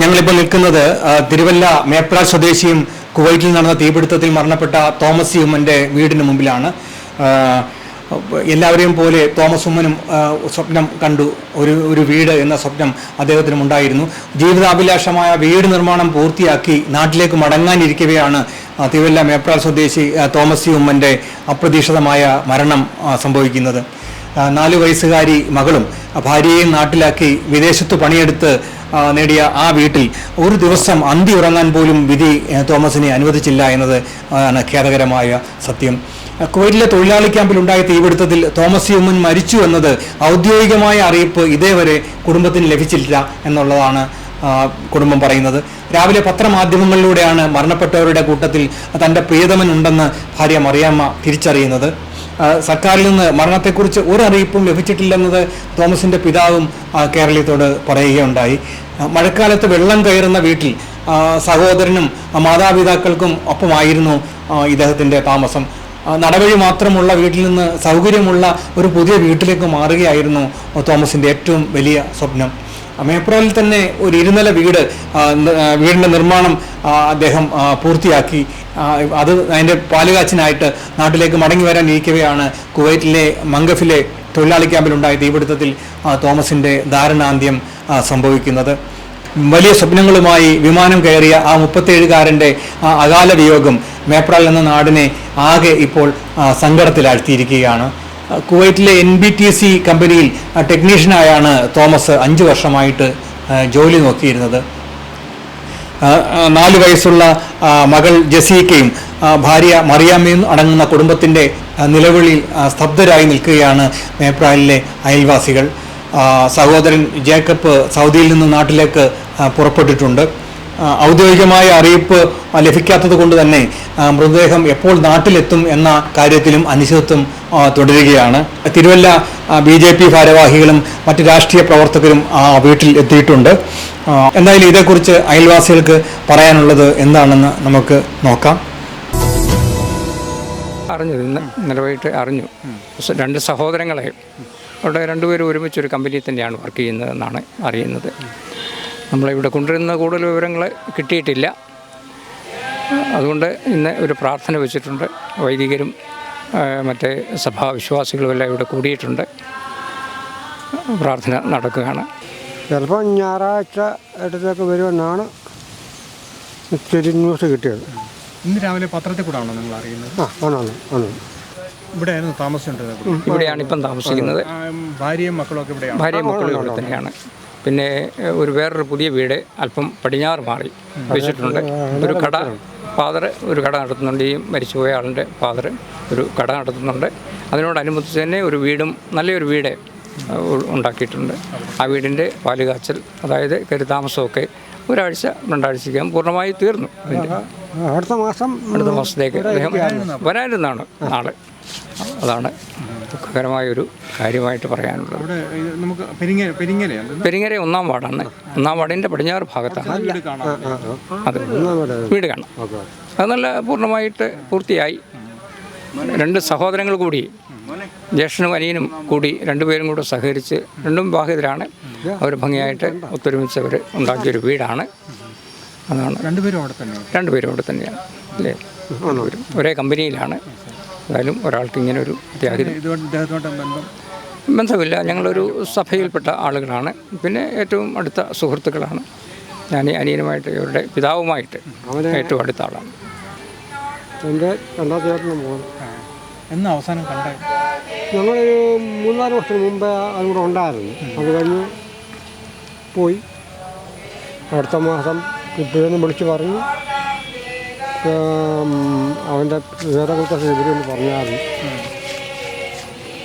ഞങ്ങളിപ്പോൾ നിൽക്കുന്നത് തിരുവല്ല മേപ്രാൽ സ്വദേശിയും കുവൈറ്റിൽ നടന്ന തീപിടുത്തത്തിൽ മരണപ്പെട്ട തോമസ് ഉമ്മന്റെ വീടിന് മുമ്പിലാണ്. എല്ലാവരെയും പോലെ തോമസ് ഉമ്മനും സ്വപ്നം കണ്ടു, ഒരു വീട് എന്ന സ്വപ്നം അദ്ദേഹത്തിനും ഉണ്ടായിരുന്നു. ജീവിതാഭിലാഷമായ വീട് നിർമ്മാണം പൂർത്തിയാക്കി നാട്ടിലേക്ക് മടങ്ങാനിരിക്കവെയാണ് തിരുവല്ല മേപ്രാൽ സ്വദേശി തോമസ് ഉമ്മന്റെ അപ്രതീക്ഷിതമായ മരണം സംഭവിക്കുന്നത്. 4 വയസ്സുകാരി മകളും ഭാര്യയെയും നാട്ടിലാക്കി വിദേശത്ത് പണിയെടുത്ത് നേടിയ ആ വീട്ടിൽ ഒരു ദിവസം അന്തി ഉറങ്ങാൻ പോലും വിധി തോമസിനെ അനുവദിച്ചില്ല എന്നത് ആണ് ഖേദകരമായ സത്യം. കുവൈറ്റിലെ തൊഴിലാളി ക്യാമ്പിലുണ്ടായ തീപിടുത്തത്തിൽ തോമസ് ഉമ്മൻ മരിച്ചു എന്നത് ഔദ്യോഗികമായ അറിയിപ്പ് ഇതേവരെ കുടുംബത്തിന് ലഭിച്ചില്ല എന്നുള്ളതാണ് കുടുംബം പറയുന്നത്. രാവിലെ പത്രമാധ്യമങ്ങളിലൂടെയാണ് മരണപ്പെട്ടവരുടെ കൂട്ടത്തിൽ തൻ്റെ പ്രിയതമൻ ഉണ്ടെന്ന് ഭാര്യ മറിയാമ്മ തിരിച്ചറിയുന്നത്. സർക്കാരിൽ നിന്ന് മരണത്തെക്കുറിച്ച് ഒരറിയിപ്പും ലഭിച്ചിട്ടില്ലെന്നത് തോമസിൻ്റെ പിതാവും കേരളീയത്തോട് പറയുകയുണ്ടായി. മഴക്കാലത്ത് വെള്ളം കയറുന്ന വീട്ടിൽ സഹോദരനും മാതാപിതാക്കൾക്കും ഒപ്പമായിരുന്നു ഇദ്ദേഹത്തിൻ്റെ താമസം. നടവഴി മാത്രമുള്ള വീട്ടിൽ നിന്ന് സൗകര്യമുള്ള ഒരു പുതിയ വീട്ടിലേക്ക് മാറുകയായിരുന്നു തോമസിൻ്റെ ഏറ്റവും വലിയ സ്വപ്നം. മേപ്രാലിൽ തന്നെ ഒരു 2 നില വീടിൻ്റെ നിർമ്മാണം അദ്ദേഹം പൂർത്തിയാക്കി. അതിൻ്റെ പാലുകാച്ചിനായിട്ട് നാട്ടിലേക്ക് മടങ്ങി വരാൻ ഇരിക്കവെയാണ് കുവൈറ്റിലെ മംഗഫിലെ തൊഴിലാളി ക്യാമ്പിലുണ്ടായ തീപിടുത്തത്തിൽ തോമസിൻ്റെ ദാരുണാന്ത്യം സംഭവിക്കുന്നത്. വലിയ സ്വപ്നങ്ങളുമായി വിമാനം കയറിയ ആ 37-കാരൻ്റെ അകാല വിയോഗം മേപ്രാൽ എന്ന നാടിനെ ആകെ ഇപ്പോൾ സങ്കടത്തിലാഴ്ത്തിയിരിക്കുകയാണ്. കുവൈറ്റിലെ NBTC കമ്പനിയിൽ ടെക്നീഷ്യനായാണ് തോമസ് 5 വർഷമായിട്ട് ജോലി നോക്കിയിരുന്നത്. 4 വയസ്സുള്ള മകൾ ജസീക്കയും ഭാര്യ മറിയാമ്മയും അടങ്ങുന്ന കുടുംബത്തിൻ്റെ നിലവിളിയിൽ സ്തബ്ധരായി നിൽക്കുകയാണ് മേപ്രാലിലെ അയൽവാസികൾ. സഹോദരൻ ജേക്കബ് സൗദിയിൽ നിന്ന് നാട്ടിലേക്ക് പുറപ്പെട്ടിട്ടുണ്ട്. ഔദ്യോഗികമായ അറിയിപ്പ് ലഭിക്കാത്തത് കൊണ്ട് തന്നെ മൃതദേഹം എപ്പോൾ നാട്ടിലെത്തും എന്ന കാര്യത്തിലും അനിശ്ചിതത്വം തുടരുകയാണ്. തിരുവല്ല BJP ഭാരവാഹികളും മറ്റ് രാഷ്ട്രീയ പ്രവർത്തകരും വീട്ടിൽ എത്തിയിട്ടുണ്ട്. എന്തായാലും ഇതേക്കുറിച്ച് അയൽവാസികൾക്ക് പറയാനുള്ളത് എന്താണെന്ന് നമുക്ക് നോക്കാം. അറിഞ്ഞു, ഇന്ന് നിലവായിട്ട് അറിഞ്ഞു. 2 സഹോദരങ്ങളെ അവിടെ 2 പേരും ഒരുമിച്ചൊരു കമ്പനിയിൽ തന്നെയാണ് വർക്ക് ചെയ്യുന്നതെന്നാണ് അറിയുന്നത്. നമ്മളിവിടെ കൊണ്ടുവരുന്ന കൂടുതൽ വിവരങ്ങൾ കിട്ടിയിട്ടില്ല. അതുകൊണ്ട് ഇന്ന് ഒരു പ്രാർത്ഥന വെച്ചിട്ടുണ്ട്. വൈദികരും മറ്റേ സഭാവിശ്വാസികളും എല്ലാം ഇവിടെ കൂടിയിട്ടുണ്ട്. പ്രാർത്ഥന നടക്കുകയാണ്. ചിലപ്പോൾ ഞായറാഴ്ച ഇടത്തേക്ക് വരുമെന്നാണ് ന്യൂസ് കിട്ടിയത്. ഇന്ന് രാവിലെ പത്രത്തിൽ കൂടെ ആണോ നിങ്ങൾ അറിയുന്നത്? ആണ്. ഇവിടെയായിരുന്നു താമസിച്ചിട്ടുള്ളത്? ഇവിടെയാണ് ഇപ്പം താമസിക്കുന്നത്. ഭാര്യയും മക്കളൊക്കെ ഇവിടെയാണ്? ഭാര്യയും മക്കളും ഇവിടെ തന്നെയാണ്. പിന്നെ വേറൊരു പുതിയ വീട് അല്പം പടിഞ്ഞാറ് മാറി വെച്ചിട്ടുണ്ട്. ഒരു കട ഫാദർ ഒരു കട നടത്തുന്നുണ്ട്. ഈ മരിച്ചുപോയ ആളിൻ്റെ ഫാദർ ഒരു കട നടത്തുന്നുണ്ട്. അതിനോടനുബന്ധിച്ച് തന്നെ ഒരു വീടും നല്ലൊരു വീട് ഉണ്ടാക്കിയിട്ടുണ്ട്. ആ വീടിൻ്റെ പാലുകാച്ചൽ, അതായത് കരുതാമസമൊക്കെ 1-2 ആഴ്ചയ്ക്കകം പൂർണ്ണമായി തീർന്നു. അടുത്ത മാസത്തേക്ക് അദ്ദേഹം വരാനിരുന്നാണ് നാളെ. അതാണ് ദുഃഖകരമായൊരു കാര്യമായിട്ട് പറയാനുള്ളത്. പെരിങ്ങര 1-ാം വാർഡാണ്. 1-ാം വാർഡിൻ്റെ പടിഞ്ഞാറ് ഭാഗത്താണ് അത് വീട് കാണാം. അത് നല്ല പൂർണ്ണമായിട്ട് പൂർത്തിയായി. 2 സഹോദരങ്ങൾ കൂടി, ജ്യേഷ്ഠനും അനിയനും കൂടി 2 പേരും കൂടെ സഹകരിച്ച്, 2 വിവാഹിതരാണ്. അവർ ഭംഗിയായിട്ട് ഒത്തൊരുമിച്ച് അവർ ഉണ്ടാക്കിയൊരു വീടാണ്. അതാണ് 2 പേരും അവിടെ തന്നെയാണ് അല്ലേ? ഒരേ കമ്പനിയിലാണ്. എന്തായാലും ഒരാൾക്ക് ഇങ്ങനെ ഒരു ബന്ധമില്ല. ഞങ്ങളൊരു സഭയിൽപ്പെട്ട ആളുകളാണ്. പിന്നെ ഏറ്റവും അടുത്ത സുഹൃത്തുക്കളാണ്. ഞാൻ അനിയനുമായിട്ട് ഇവരുടെ പിതാവുമായിട്ട് ഏറ്റവും അടുത്ത ആളാണ്. എന്ന് അവസാനം കണ്ട ഞങ്ങളൊരു 3-4 വർഷം മുമ്പ് അതുകൂടെ ഉണ്ടായിരുന്നു. അത് കഴിഞ്ഞ് പോയി. അടുത്ത മാസം പിറ്റേന്ന് വിളിച്ച് പറഞ്ഞു അവൻ്റെ വിവരങ്ങളെക്കുറിച്ച് ഇവരൊന്ന് പറഞ്ഞായിരുന്നു.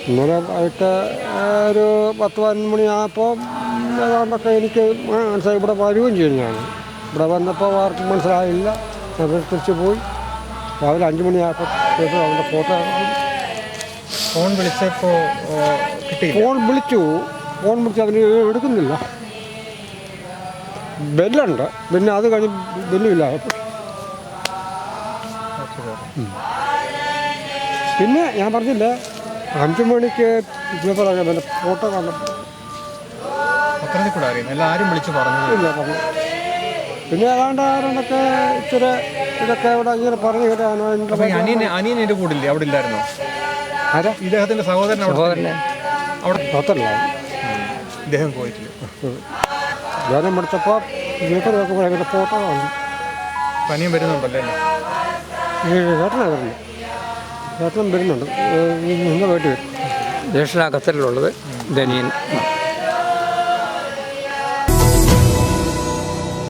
ഇന്നലെ ആയിട്ട് ഒരു 10-11 മണിയായപ്പോൾ ഏതാണ്ടൊക്കെ എനിക്ക് മനസ്സിലായി. ഇവിടെ വരുകയും ചെയ്തു. ഞാൻ ഇവിടെ വന്നപ്പോൾ ആർക്കും മനസ്സിലായില്ല. അവർ തിരിച്ച് പോയി. രാവിലെ 5 മണിയായപ്പോൾ അവൻ്റെ ഫോൺ വിളിച്ചപ്പോൾ ഫോൺ വിളിച്ചു അതിന് എടുക്കുന്നില്ല. ബെല്ലുണ്ട്, പിന്നെ അത് കഴിഞ്ഞ് ബെല്ലുമില്ല. പിന്നെ ഞാൻ പറഞ്ഞില്ലേ 5 മണിക്ക് പിന്നെ ഫോട്ടോ കാണും. പത്രത്തിൽ കൂടെ അറിയുന്നു. എല്ലാവരും വിളിച്ച് പറഞ്ഞു? ഇല്ല, പറഞ്ഞു. പിന്നെ ഏതാണ്ട് ആരോണ്ടൊക്കെ ഇച്ചിരി ഇതൊക്കെ ഇവിടെ ഇങ്ങനെ പറഞ്ഞു കേട്ടാണ് അപ്പൊ ഈ അനിയൻ എൻ്റെ കൂടെ ഇല്ലേ? അവിടെ ഇല്ലായിരുന്നോ? ആരാ ഇദ്ദേഹത്തിന്റെ സഹോദരൻ അവിടെ പത്തല്ല ഇദ്ദേഹം പോയിട്ടില്ല. ജ്വരം പിടിച്ചപ്പോൾ വീട്ടിൽ നോക്കുമ്പോൾ അങ്ങനെ ഫോട്ടോ കാണും. പനിയും വരുന്നുണ്ടല്ലേ? ചേട്ടനാണ് വരുന്നത്. ചേട്ടനും വരുന്നുണ്ട്. ഇന്ന് വീട്ടിൽ വരും. ജ്യേഷ്ഠനാ ഖത്തറിലുള്ളത് ധനിയൻ.